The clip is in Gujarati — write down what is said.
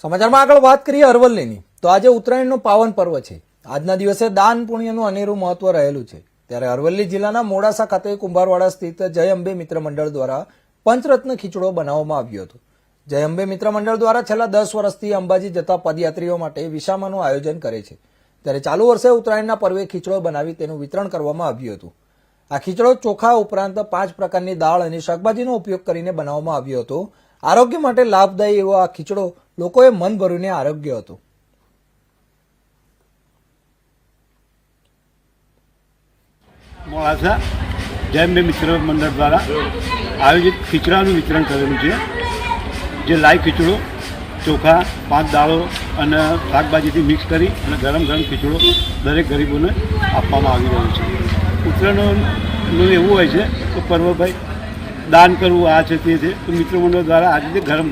સમાચારમાં આગળ વાત કરીએ અરવલ્લીની તો આજે ઉત્તરાયણનો પાવન પર્વ છે। આજના દિવસે દાન પુણ્યનું અનેરું મહત્વ રહેલું છે। ત્યારે અરવલ્લી જિલ્લાના મોડાસા ખાતે કુંભારવાડા સ્થિત જય અંબે મિત્ર મંડળ દ્વારા પંચરત્ન ખીચડો બનાવવામાં આવ્યો હતો। જય અંબે મિત્ર મંડળ દ્વારા છેલ્લા 10 વર્ષથી અંબાજી જતા પદયાત્રીઓ માટે વિસામાનું આયોજન કરે છે। ત્યારે ચાલુ વર્ષે ઉત્તરાયણના પર્વે ખીચડો બનાવી તેનું વિતરણ કરવામાં આવ્યું હતું। આ ખીચડો ચોખા ઉપરાંત 5 પ્રકારની દાળ અને શાકભાજીનો ઉપયોગ કરીને બનાવવામાં આવ્યો હતો। આરોગ્ય માટે લાભદાયી એવો આ ખીચડો લોકોએ મન ભરીને આરોગ્ય હતું। મોડાસા જય અંબે મિત્ર મંડળ દ્વારા આયોજિત ખીચડાનું વિતરણ કરેલું છે। જે લાઈવ ખીચડો ચોખા 5 દાળો અને શાકભાજીથી મિક્સ કરી અને ગરમ ખીચડો દરેક ગરીબોને આપવામાં આવી રહ્યો છે। ઉત્તરાયણનું એવું હોય છે કે પર્વ ભાઈ દાન કરવું આ છે તે છે, તો મિત્ર મંડળ દ્વારા આજે ગરમ